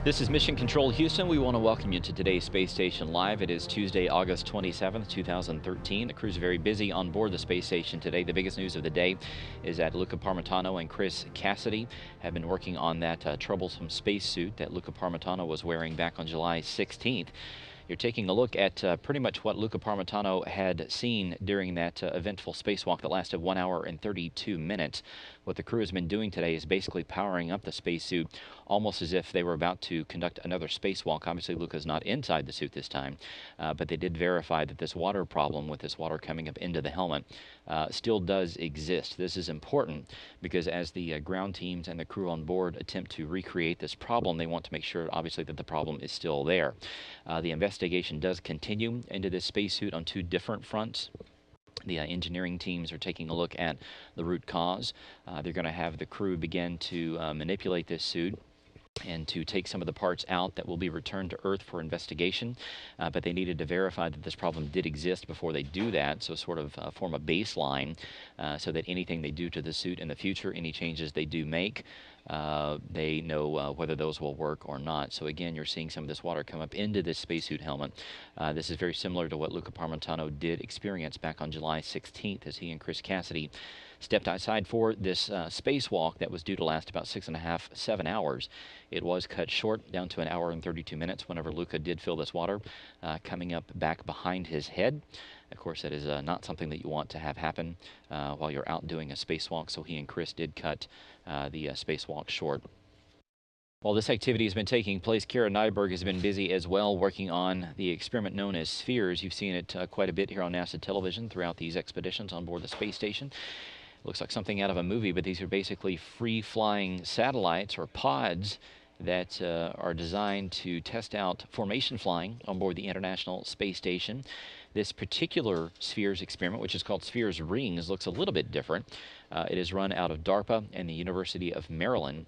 This is Mission Control Houston. We want to welcome you to today's Space Station Live. It is Tuesday, August 27th, 2013. The crew's very busy on board the space station today. The biggest news of the day is that Luca Parmitano and Chris Cassidy have been working on that troublesome spacesuit that Luca Parmitano was wearing back on July 16th. You're taking a look at pretty much what Luca Parmitano had seen during that eventful spacewalk that lasted 1 hour and 32 minutes. What the crew has been doing today is basically powering up the spacesuit almost as if they were about to conduct another spacewalk. Obviously, Luca's not inside the suit this time, but they did verify that this water problem with this water coming up into the helmet still does exist. This is important because as the ground teams and the crew on board attempt to recreate this problem, they want to make sure, obviously, that the problem is still there. The investigation does continue into this spacesuit on two different fronts. The engineering teams are taking a look at the root cause. They're going to have the crew begin to manipulate this suit and to take some of the parts out that will be returned to Earth for investigation. But they needed to verify that this problem did exist before they do that, so sort of form a baseline so that anything they do to the suit in the future, any changes they do make, they know whether those will work or not. So again, you're seeing some of this water come up into this spacesuit helmet. This is very similar to what Luca Parmitano did experience back on July 16th as he and Chris Cassidy stepped outside for this spacewalk that was due to last about 6.5 to 7 hours. It was cut short down to 1 hour and 32 minutes whenever Luca did feel this water coming up back behind his head. Of course, that is not something that you want to have happen while you're out doing a spacewalk, so he and Chris did cut the spacewalk short. While this activity has been taking place, Kara Nyberg has been busy as well working on the experiment known as Spheres. You've seen it quite a bit here on NASA television throughout these expeditions on board the space station. Looks like something out of a movie, but these are basically free-flying satellites or pods that are designed to test out formation flying on board the International Space Station. This particular Spheres experiment, which is called Spheres Rings, looks a little bit different. It is run out of DARPA and the University of Maryland.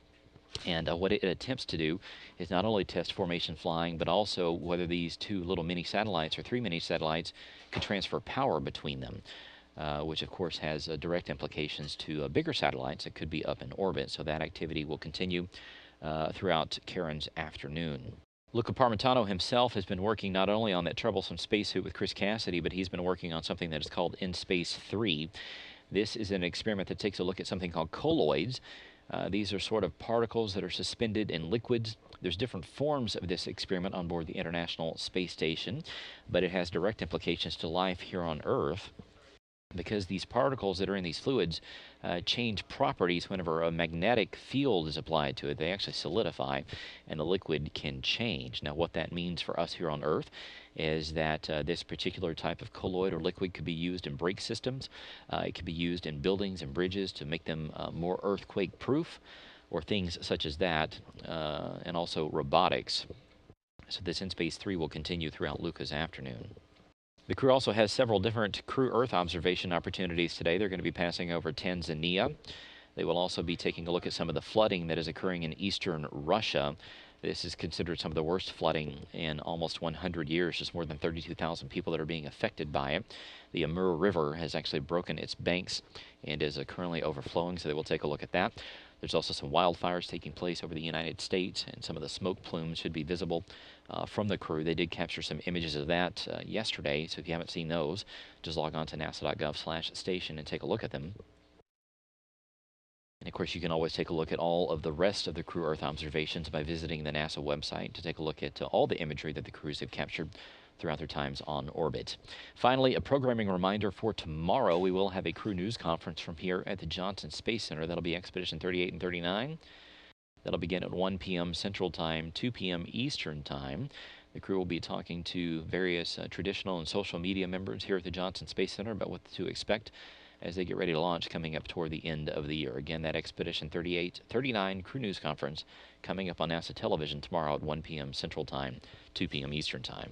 And what it attempts to do is not only test formation flying, but also whether these two little mini satellites or three mini satellites could transfer power between them. Which of course has direct implications to bigger satellites that could be up in orbit. So that activity will continue throughout Karen's afternoon. Luca Parmitano himself has been working not only on that troublesome spacesuit with Chris Cassidy, but he's been working on something that is called In Space 3. This is an experiment that takes a look at something called colloids. These are sort of particles that are suspended in liquids. There's different forms of this experiment on board the International Space Station, but it has direct implications to life here on Earth, because these particles that are in these fluids change properties whenever a magnetic field is applied to it. They actually solidify, and the liquid can change. Now, what that means for us here on Earth is that this particular type of colloid or liquid could be used in brake systems. It could be used in buildings and bridges to make them more earthquake-proof, or things such as that, and also robotics. So this In Space 3 will continue throughout Luca's afternoon. The crew also has several different crew Earth observation opportunities today. They're going to be passing over Tanzania. They will also be taking a look at some of the flooding that is occurring in eastern Russia. This is considered some of the worst flooding in almost 100 years. Just more than 32,000 people that are being affected by it. The Amur River has actually broken its banks and is currently overflowing, so they will take a look at that. There's also some wildfires taking place over the United States, and some of the smoke plumes should be visible from the crew. They did capture some images of that yesterday, so if you haven't seen those, just log on to nasa.gov/station and take a look at them. And of course, you can always take a look at all of the rest of the crew Earth observations by visiting the NASA website to take a look at all the imagery that the crews have captured throughout their times on orbit. Finally, a programming reminder for tomorrow. We will have a crew news conference from here at the Johnson Space Center. That'll be Expedition 38 and 39. That'll begin at 1 p.m. Central Time, 2 p.m. Eastern Time. The crew will be talking to various traditional and social media members here at the Johnson Space Center about what to expect as they get ready to launch coming up toward the end of the year. Again, that Expedition 38-39 Crew News Conference coming up on NASA television tomorrow at 1 p.m. Central Time, 2 p.m. Eastern Time.